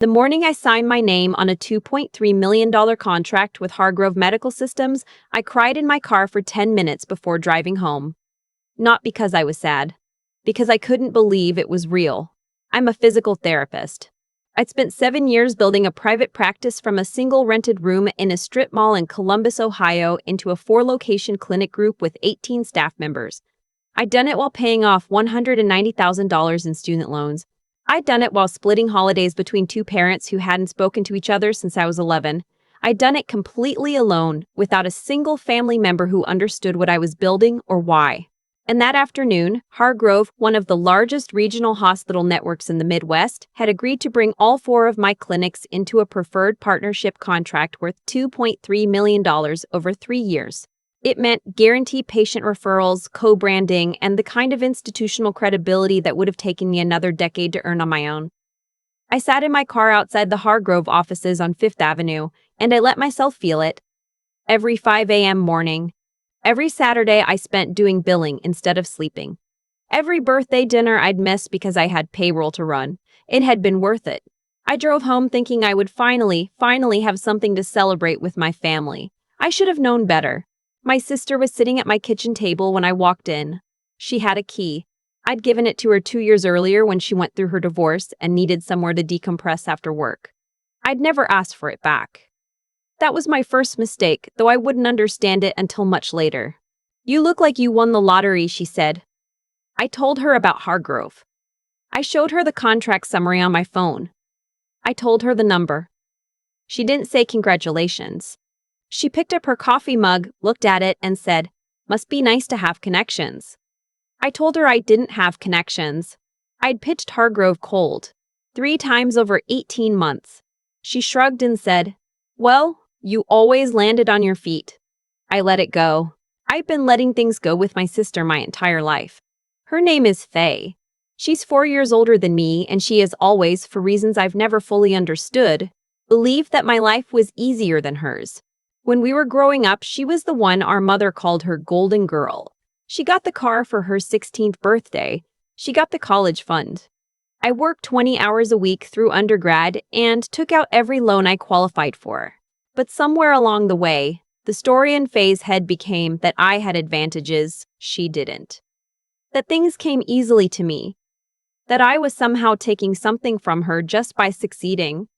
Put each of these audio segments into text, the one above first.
The morning I signed my name on a $2.3 million contract with Hargrove Medical Systems, I cried in my car for 10 minutes before driving home. Not because I was sad, because I couldn't believe it was real. I'm a physical therapist. I'd spent 7 years building a private practice from a single rented room in a strip mall in Columbus, Ohio, into a 4-location clinic group with 18 staff members. I'd done it while paying off $190,000 in student loans. I'd done it while splitting holidays between two parents who hadn't spoken to each other since I was 11. I'd done it completely alone, without a single family member who understood what I was building or why. And that afternoon, Hargrove, one of the largest regional hospital networks in the Midwest, had agreed to bring all 4 of my clinics into a preferred partnership contract worth $2.3 million over 3 years. It meant guaranteed patient referrals, co-branding, and the kind of institutional credibility that would have taken me another decade to earn on my own. I sat in my car outside the Hargrove offices on 5th Avenue, and I let myself feel it. Every 5 a.m. morning, every Saturday I spent doing billing instead of sleeping. Every birthday dinner I'd missed because I had payroll to run. It had been worth it. I drove home thinking I would finally have something to celebrate with my family. I should have known better. My sister was sitting at my kitchen table when I walked in. She had a key. I'd given it to her 2 years earlier when she went through her divorce and needed somewhere to decompress after work. I'd never asked for it back. That was my first mistake, though I wouldn't understand it until much later. "You look like you won the lottery," she said. I told her about Hargrove. I showed her the contract summary on my phone. I told her the number. She didn't say congratulations. She picked up her coffee mug, looked at it, and said, "Must be nice to have connections." I told her I didn't have connections. I'd pitched Hargrove cold, 3 times over 18 months. She shrugged and said, "Well, you always landed on your feet." I let it go. I've been letting things go with my sister my entire life. Her name is Faye. She's 4 years older than me, and she has always, for reasons I've never fully understood, believed that my life was easier than hers. When we were growing up, she was the one our mother called her golden girl. She got the car for her 16th birthday. She got the college fund. I worked 20 hours a week through undergrad and took out every loan I qualified for. But somewhere along the way, the story in Faye's head became that I had advantages she didn't. That things came easily to me. That I was somehow taking something from her just by succeeding.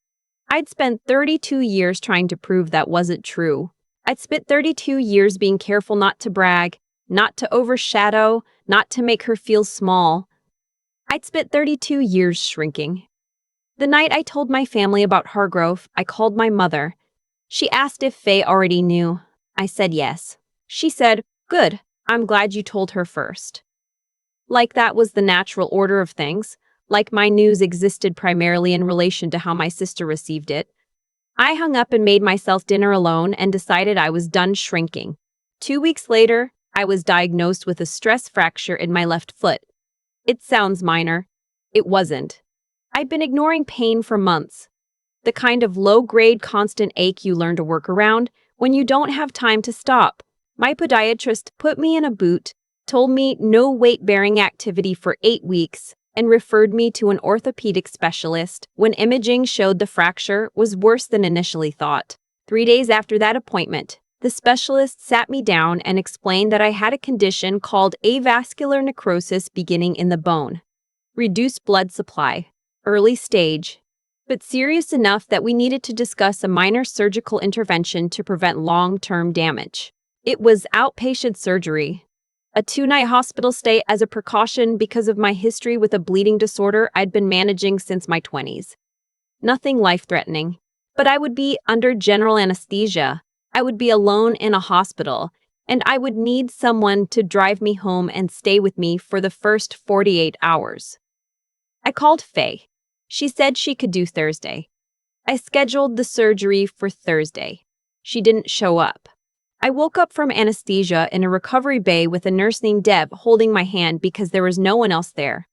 I'd spent 32 years trying to prove that wasn't true. I'd spent 32 years being careful not to brag, not to overshadow, not to make her feel small. I'd spent 32 years shrinking. The night I told my family about Hargrove, I called my mother. She asked if Faye already knew. I said yes. She said, "Good, I'm glad you told her first." Like that was the natural order of things. Like my news existed primarily in relation to how my sister received it. I hung up and made myself dinner alone and decided I was done shrinking. 2 weeks later, I was diagnosed with a stress fracture in my left foot. It sounds minor. It wasn't. I'd been ignoring pain for months. The kind of low-grade constant ache you learn to work around when you don't have time to stop. My podiatrist put me in a boot, told me no weight-bearing activity for 8 weeks, and referred me to an orthopedic specialist when imaging showed the fracture was worse than initially thought. 3 days after that appointment, the specialist sat me down and explained that I had a condition called avascular necrosis beginning in the bone. Reduced blood supply, early stage, but serious enough that we needed to discuss a minor surgical intervention to prevent long-term damage. It was outpatient surgery. A 2-night hospital stay as a precaution because of my history with a bleeding disorder I'd been managing since my 20s. Nothing life-threatening. But I would be under general anesthesia. I would be alone in a hospital, and I would need someone to drive me home and stay with me for the first 48 hours. I called Faye. She said she could do Thursday. I scheduled the surgery for Thursday. She didn't show up. I woke up from anesthesia in a recovery bay with a nurse named Deb holding my hand because there was no one else there.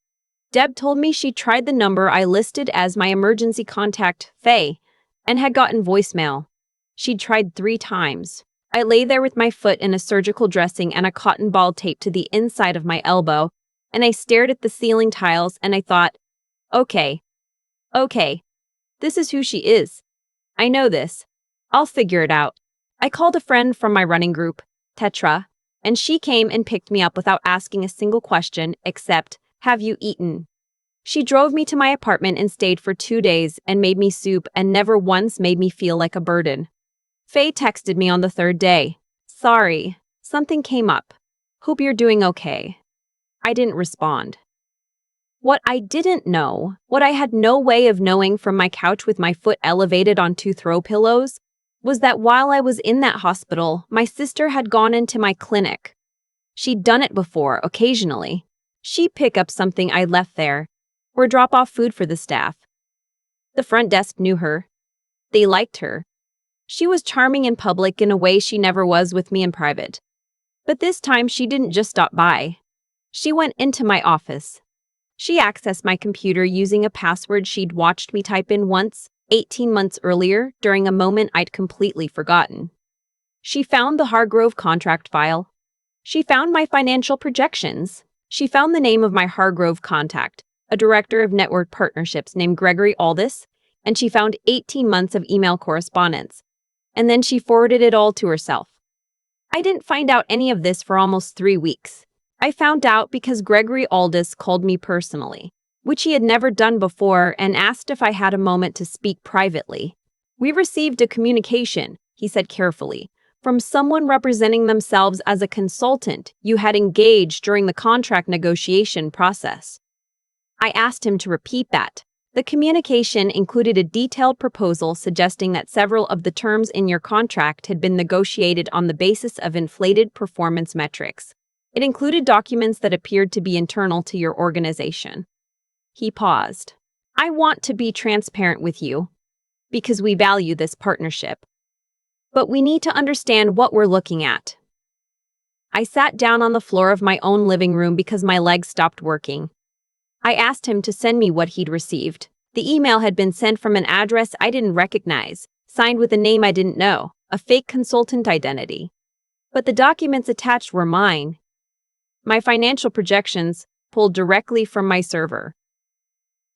Deb told me she tried the number I listed as my emergency contact, Faye, and had gotten voicemail. She'd tried 3 times. I lay there with my foot in a surgical dressing and a cotton ball taped to the inside of my elbow, and I stared at the ceiling tiles and I thought, okay, This is who she is. I know this. I'll figure it out. I called a friend from my running group, Tetra, and she came and picked me up without asking a single question except, "Have you eaten?" She drove me to my apartment and stayed for 2 days and made me soup and never once made me feel like a burden. Faye texted me on the third day. "Sorry, something came up. Hope you're doing okay." I didn't respond. What I didn't know, what I had no way of knowing from my couch with my foot elevated on 2 throw pillows, was that while I was in that hospital, my sister had gone into my clinic. She'd done it before, occasionally. She'd pick up something I left there, or drop off food for the staff. The front desk knew her. They liked her. She was charming in public in a way she never was with me in private. But this time she didn't just stop by. She went into my office. She accessed my computer using a password she'd watched me type in once, 18 months earlier, during a moment I'd completely forgotten. She found the Hargrove contract file. She found my financial projections. She found the name of my Hargrove contact, a director of network partnerships named Gregory Aldis, and she found 18 months of email correspondence. And then she forwarded it all to herself. I didn't find out any of this for almost 3 weeks. I found out because Gregory Aldis called me personally, which he had never done before, and asked if I had a moment to speak privately. "We received a communication," he said carefully, "from someone representing themselves as a consultant you had engaged during the contract negotiation process." I asked him to repeat that. The communication included a detailed proposal suggesting that several of the terms in your contract had been negotiated on the basis of inflated performance metrics. It included documents that appeared to be internal to your organization. He paused. "I want to be transparent with you, because we value this partnership. But we need to understand what we're looking at." I sat down on the floor of my own living room because my legs stopped working. I asked him to send me what he'd received. The email had been sent from an address I didn't recognize, signed with a name I didn't know, a fake consultant identity. But the documents attached were mine. My financial projections, pulled directly from my server.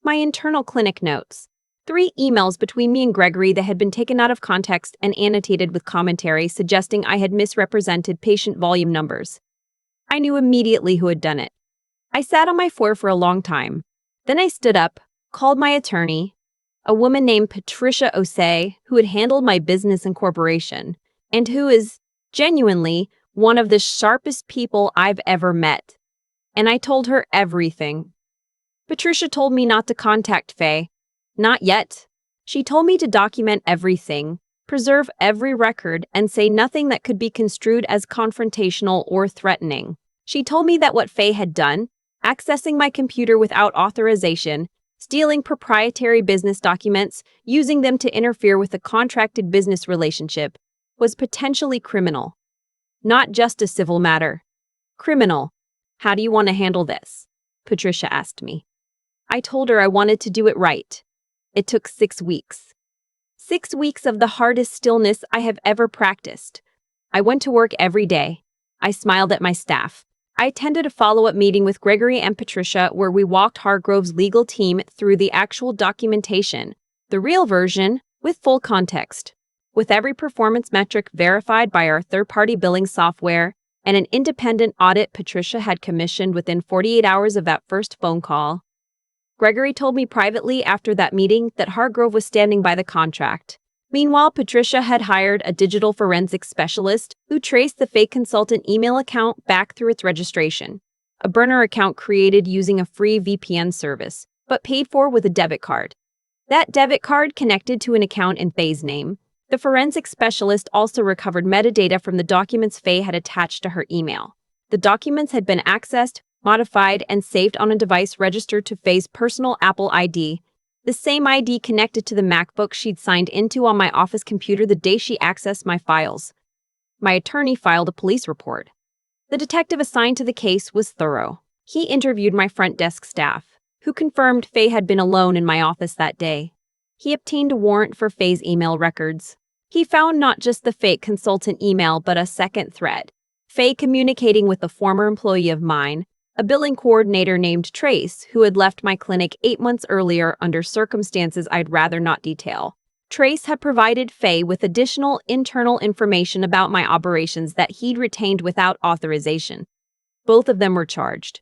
My internal clinic notes. 3 emails between me and Gregory that had been taken out of context and annotated with commentary suggesting I had misrepresented patient volume numbers. I knew immediately who had done it. I sat on my floor for a long time. Then I stood up, called my attorney, a woman named Patricia Osei, who had handled my business and corporation, and who is, genuinely, one of the sharpest people I've ever met. And I told her everything. Patricia told me not to contact Faye. Not yet. She told me to document everything, preserve every record, and say nothing that could be construed as confrontational or threatening. She told me that what Faye had done, accessing my computer without authorization, stealing proprietary business documents, using them to interfere with a contracted business relationship, was potentially criminal. Not just a civil matter. Criminal. "How do you want to handle this?" Patricia asked me. I told her I wanted to do it right. It took 6 weeks. 6 weeks of the hardest stillness I have ever practiced. I went to work every day. I smiled at my staff. I attended a follow-up meeting with Gregory and Patricia where we walked Hargrove's legal team through the actual documentation, the real version, with full context. With every performance metric verified by our third-party billing software and an independent audit Patricia had commissioned within 48 hours of that first phone call. Gregory told me privately after that meeting that Hargrove was standing by the contract. Meanwhile, Patricia had hired a digital forensics specialist who traced the fake consultant email account back through its registration, a burner account created using a free VPN service, but paid for with a debit card. That debit card connected to an account in Faye's name. The forensic specialist also recovered metadata from the documents Faye had attached to her email. The documents had been accessed, modified, and saved on a device registered to Faye's personal Apple ID, the same ID connected to the MacBook she'd signed into on my office computer the day she accessed my files. My attorney filed a police report. The detective assigned to the case was thorough. He interviewed my front desk staff, who confirmed Faye had been alone in my office that day. He obtained a warrant for Faye's email records. He found not just the fake consultant email, but a second thread. Faye communicating with a former employee of mine, a billing coordinator named Trace, who had left my clinic 8 months earlier under circumstances I'd rather not detail. Trace had provided Faye with additional internal information about my operations that he'd retained without authorization. Both of them were charged.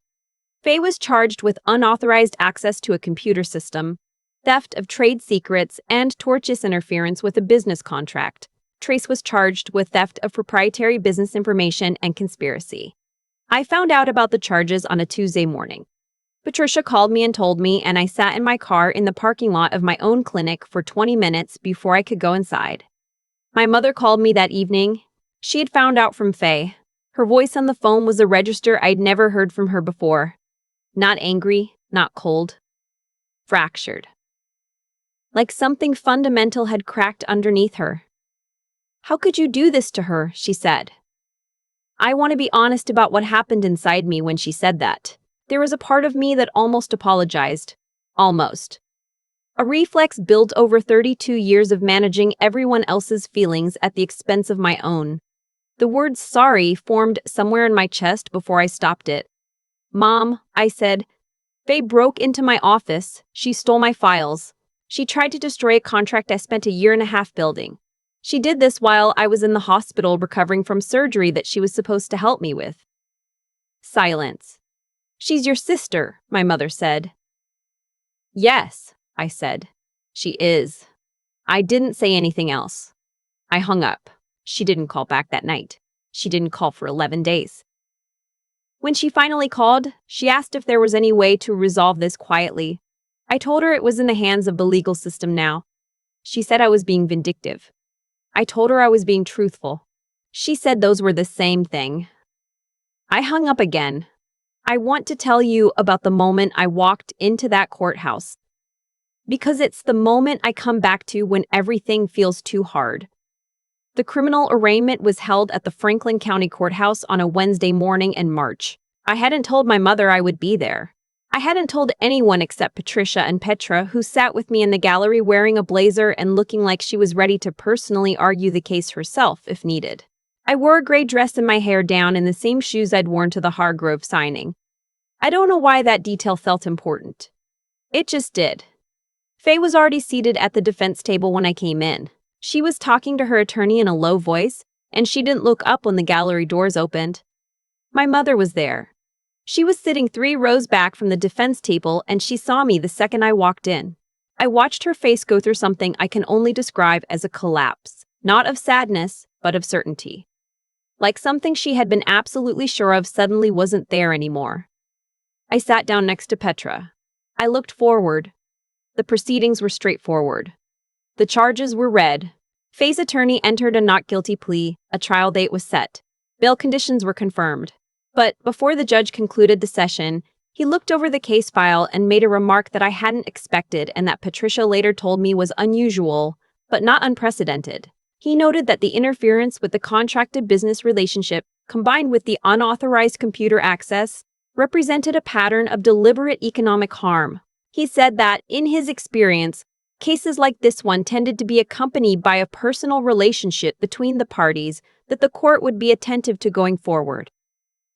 Faye was charged with unauthorized access to a computer system, theft of trade secrets, and tortious interference with a business contract. Trace was charged with theft of proprietary business information and conspiracy. I found out about the charges on a Tuesday morning. Patricia called me and told me, and I sat in my car in the parking lot of my own clinic for 20 minutes before I could go inside. My mother called me that evening. She had found out from Faye. Her voice on the phone was a register I'd never heard from her before. Not angry, not cold. Fractured. Like something fundamental had cracked underneath her. "How could you do this to her?" she said. I want to be honest about what happened inside me when she said that. There was a part of me that almost apologized. Almost. A reflex built over 32 years of managing everyone else's feelings at the expense of my own. The word sorry formed somewhere in my chest before I stopped it. "Mom," I said, "Faye broke into my office. She stole my files. She tried to destroy a contract I spent a year and a half building. She did this while I was in the hospital recovering from surgery that she was supposed to help me with." Silence. "She's your sister," my mother said. "Yes," I said. "She is." I didn't say anything else. I hung up. She didn't call back that night. She didn't call for 11 days. When she finally called, she asked if there was any way to resolve this quietly. I told her it was in the hands of the legal system now. She said I was being vindictive. I told her I was being truthful. She said those were the same thing. I hung up again. I want to tell you about the moment I walked into that courthouse. Because it's the moment I come back to when everything feels too hard. The criminal arraignment was held at the Franklin County Courthouse on a Wednesday morning in March. I hadn't told my mother I would be there. I hadn't told anyone except Patricia and Petra, who sat with me in the gallery wearing a blazer and looking like she was ready to personally argue the case herself if needed. I wore a gray dress and my hair down in the same shoes I'd worn to the Hargrove signing. I don't know why that detail felt important. It just did. Faye was already seated at the defense table when I came in. She was talking to her attorney in a low voice, and she didn't look up when the gallery doors opened. My mother was there. She was sitting 3 rows back from the defense table, and she saw me the second I walked in. I watched her face go through something I can only describe as a collapse, not of sadness, but of certainty. Like something she had been absolutely sure of suddenly wasn't there anymore. I sat down next to Petra. I looked forward. The proceedings were straightforward. The charges were read. Faye's attorney entered a not guilty plea. A trial date was set. Bail conditions were confirmed. But before the judge concluded the session, he looked over the case file and made a remark that I hadn't expected and that Patricia later told me was unusual, but not unprecedented. He noted that the interference with the contracted business relationship, combined with the unauthorized computer access, represented a pattern of deliberate economic harm. He said that, in his experience, cases like this one tended to be accompanied by a personal relationship between the parties that the court would be attentive to going forward.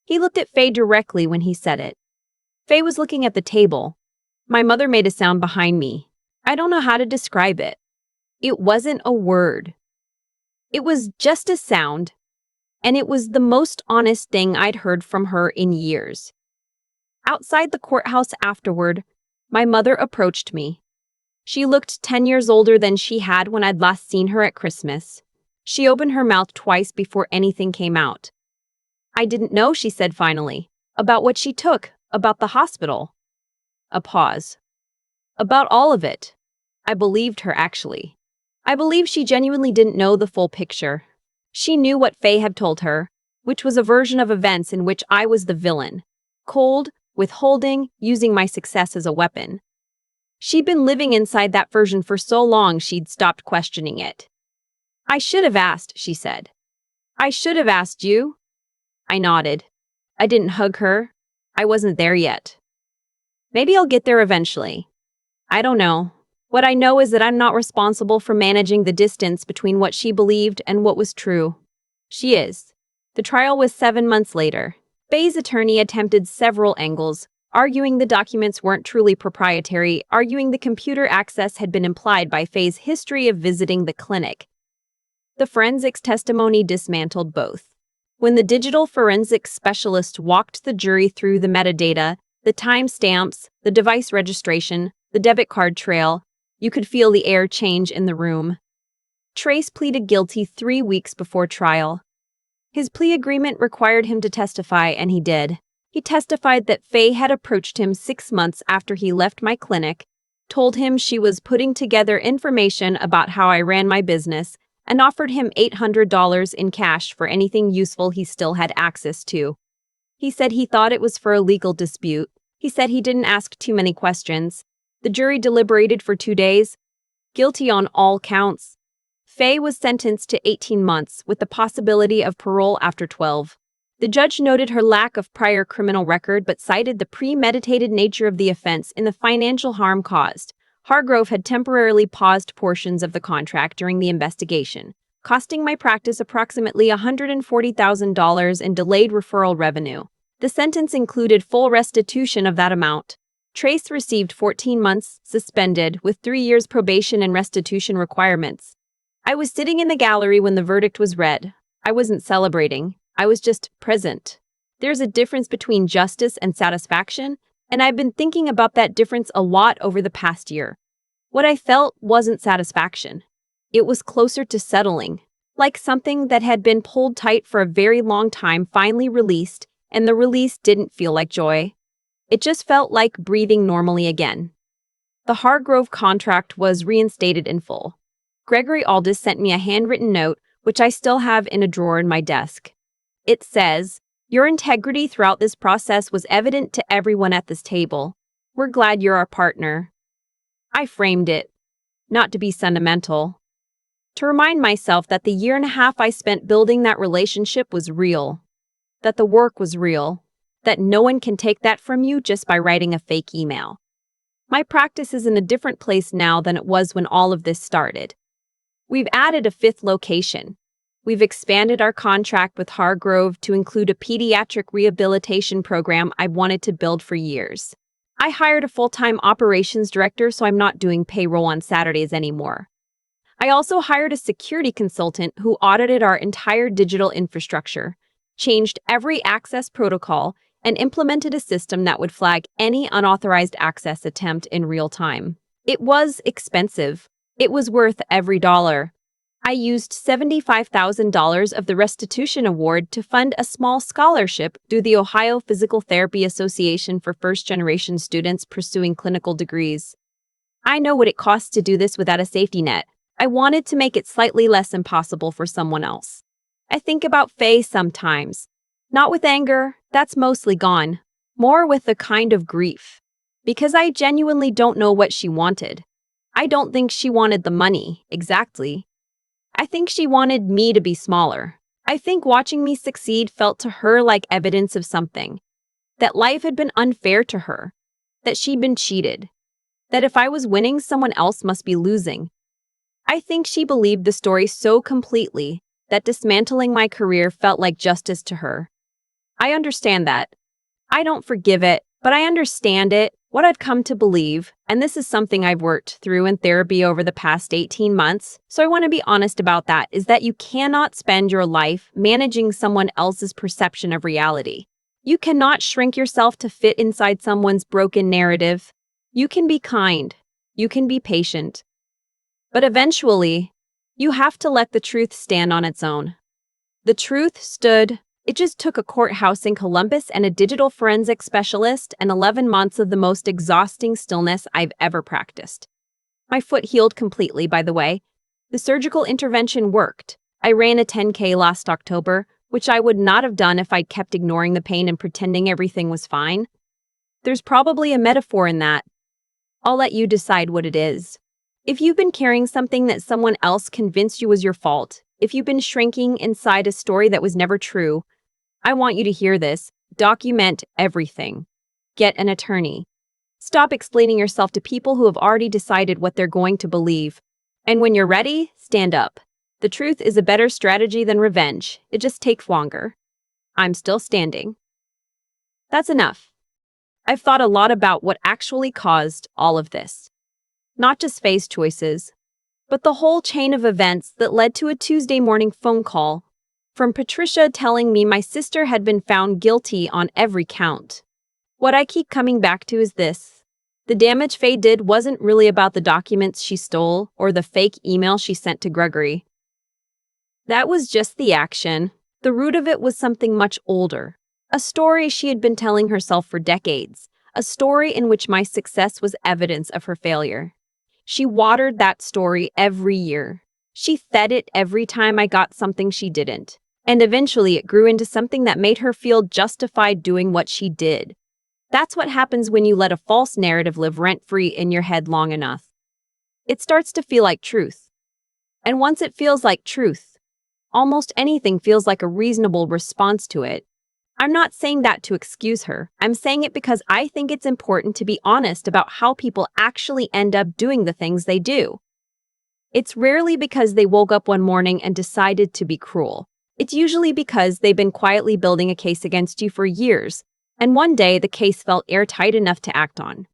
He looked at Faye directly when he said it. Faye was looking at the table. My mother made a sound behind me. I don't know how to describe it. It wasn't a word. It was just a sound, and it was the most honest thing I'd heard from her in years. Outside the courthouse afterward, my mother approached me. She looked 10 years older than she had when I'd last seen her at Christmas. She opened her mouth twice before anything came out. "I didn't know," she said finally. "About what she took, about the hospital." A pause. "About all of it." I believed her, actually. I believe she genuinely didn't know the full picture. She knew what Faye had told her, which was a version of events in which I was the villain. Cold, withholding, using my success as a weapon. She'd been living inside that version for so long she'd stopped questioning it. "I should have asked," she said. "I should have asked you." I nodded. I didn't hug her. I wasn't there yet. Maybe I'll get there eventually. I don't know. What I know is that I'm not responsible for managing the distance between what she believed and what was true. She is. The trial was 7 months later. Faye's attorney attempted several angles, arguing the documents weren't truly proprietary, arguing the computer access had been implied by Faye's history of visiting the clinic. The forensics testimony dismantled both. When the digital forensics specialist walked the jury through the metadata, the timestamps, the device registration, the debit card trail, you could feel the air change in the room. Trace pleaded guilty 3 weeks before trial. His plea agreement required him to testify, and he did. He testified that Faye had approached him 6 months after he left my clinic, told him she was putting together information about how I ran my business, and offered him $800 in cash for anything useful he still had access to. He said he thought it was for a legal dispute. He said he didn't ask too many questions. The jury deliberated for 2 days. Guilty on all counts. Faye was sentenced to 18 months with the possibility of parole after 12. The judge noted her lack of prior criminal record but cited the premeditated nature of the offense in the financial harm caused. Hargrove had temporarily paused portions of the contract during the investigation, costing my practice approximately $140,000 in delayed referral revenue. The sentence included full restitution of that amount. Trace received 14 months suspended with 3 years probation and restitution requirements. I was sitting in the gallery when the verdict was read. I wasn't celebrating. I was just present. There's a difference between justice and satisfaction, and I've been thinking about that difference a lot over the past year. What I felt wasn't satisfaction. It was closer to settling, like something that had been pulled tight for a very long time finally released, and the release didn't feel like joy. It just felt like breathing normally again. The Hargrove contract was reinstated in full. Gregory Aldis sent me a handwritten note, which I still have in a drawer in my desk. It says, "Your integrity throughout this process was evident to everyone at this table. We're glad you're our partner." I framed it, not to be sentimental, to remind myself that the 1.5 years I spent building that relationship was real, that the work was real, that no one can take that from you just by writing a fake email. My practice is in a different place now than it was when all of this started. We've added a 5th location. We've expanded our contract with Hargrove to include a pediatric rehabilitation program I've wanted to build for years. I hired a full-time operations director, so I'm not doing payroll on Saturdays anymore. I also hired a security consultant who audited our entire digital infrastructure, changed every access protocol, and implemented a system that would flag any unauthorized access attempt in real time. It was expensive. It was worth every dollar. I used $75,000 of the restitution award to fund a small scholarship through the Ohio Physical Therapy Association for first-generation students pursuing clinical degrees. I know what it costs to do this without a safety net. I wanted to make it slightly less impossible for someone else. I think about Faye sometimes. Not with anger, that's mostly gone. More with a kind of grief. Because I genuinely don't know what she wanted. I don't think she wanted the money, exactly. I think she wanted me to be smaller. I think watching me succeed felt to her like evidence of something. That life had been unfair to her. That she'd been cheated. That if I was winning, someone else must be losing. I think she believed the story so completely that dismantling my career felt like justice to her. I understand that. I don't forgive it, but I understand it, what I've come to believe, and this is something I've worked through in therapy over the past 18 months, so I want to be honest about that, is that you cannot spend your life managing someone else's perception of reality. You cannot shrink yourself to fit inside someone's broken narrative. You can be kind. You can be patient. But eventually, you have to let the truth stand on its own. The truth stood. It just took a courthouse in Columbus and a digital forensics specialist and 11 months of the most exhausting stillness I've ever practiced. My foot healed completely, by the way. The surgical intervention worked. I ran a 10K last October, which I would not have done if I'd kept ignoring the pain and pretending everything was fine. There's probably a metaphor in that. I'll let you decide what it is. If you've been carrying something that someone else convinced you was your fault, if you've been shrinking inside a story that was never true, I want you to hear this. Document everything. Get an attorney. Stop explaining yourself to people who have already decided what they're going to believe. And when you're ready, stand up. The truth is a better strategy than revenge. It just takes longer. I'm still standing. That's enough. I've thought a lot about what actually caused all of this. Not just Faye's choices, but the whole chain of events that led to a Tuesday morning phone call from Patricia telling me my sister had been found guilty on every count. What I keep coming back to is this. The damage Faye did wasn't really about the documents she stole or the fake email she sent to Gregory. That was just the action. The root of it was something much older. A story she had been telling herself for decades. A story in which my success was evidence of her failure. She watered that story every year. She fed it every time I got something she didn't. And eventually it grew into something that made her feel justified doing what she did. That's what happens when you let a false narrative live rent-free in your head long enough. It starts to feel like truth. And once it feels like truth, almost anything feels like a reasonable response to it. I'm not saying that to excuse her. I'm saying it because I think it's important to be honest about how people actually end up doing the things they do. It's rarely because they woke up one morning and decided to be cruel. It's usually because they've been quietly building a case against you for years, and one day the case felt airtight enough to act on.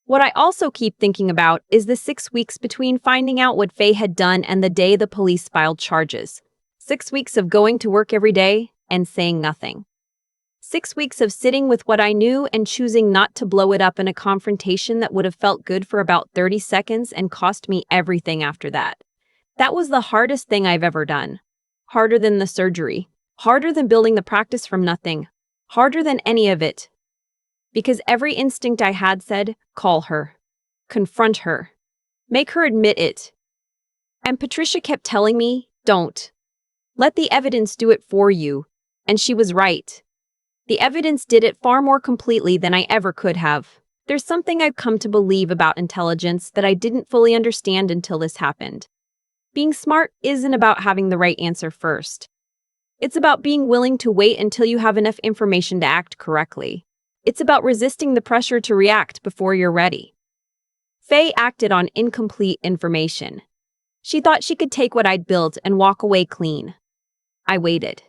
What I also keep thinking about is the 6 weeks between finding out what Faye had done and the day the police filed charges. 6 weeks of going to work every day and saying nothing. 6 weeks of sitting with what I knew and choosing not to blow it up in a confrontation that would have felt good for about 30 seconds and cost me everything after that. That was the hardest thing I've ever done. Harder than the surgery. Harder than building the practice from nothing. Harder than any of it. Because every instinct I had said, call her. Confront her. Make her admit it. And Patricia kept telling me, don't. Let the evidence do it for you. And she was right. The evidence did it far more completely than I ever could have. There's something I've come to believe about intelligence that I didn't fully understand until this happened. Being smart isn't about having the right answer first. It's about being willing to wait until you have enough information to act correctly. It's about resisting the pressure to react before you're ready. Faye acted on incomplete information. She thought she could take what I'd built and walk away clean. I waited.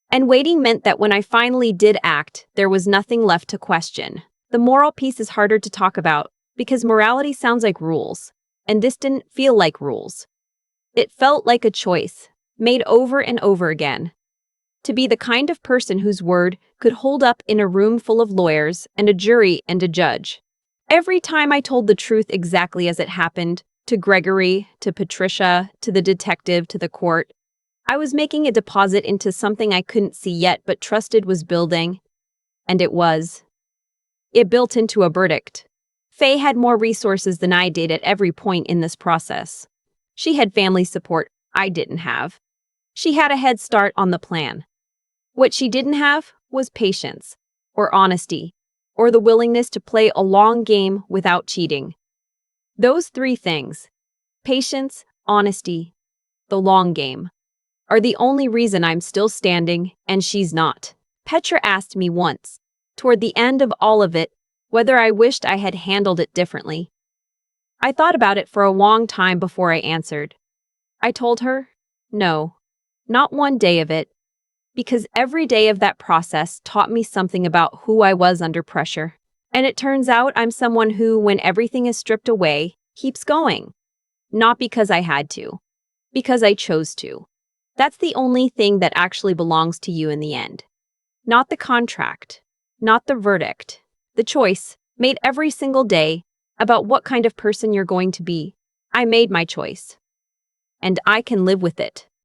And waiting meant that when I finally did act, there was nothing left to question. The moral piece is harder to talk about because morality sounds like rules, and this didn't feel like rules. It felt like a choice, made over and over again. To be the kind of person whose word could hold up in a room full of lawyers and a jury and a judge. Every time I told the truth exactly as it happened, to Gregory, to Patricia, to the detective, to the court, I was making a deposit into something I couldn't see yet but trusted was building. And it was. It built into a verdict. Faye had more resources than I did at every point in this process. She had family support I didn't have. She had a head start on the plan. What she didn't have was patience, or honesty, or the willingness to play a long game without cheating. Those three things, patience, honesty, the long game, are the only reason I'm still standing and she's not. Petra asked me once, toward the end of all of it, whether I wished I had handled it differently. I thought about it for a long time before I answered. I told her, no, not one day of it, because every day of that process taught me something about who I was under pressure. And it turns out I'm someone who, when everything is stripped away, keeps going. Not because I had to, because I chose to. That's the only thing that actually belongs to you in the end. Not the contract, not the verdict. The choice, made every single day, about what kind of person you're going to be. I made my choice. And I can live with it.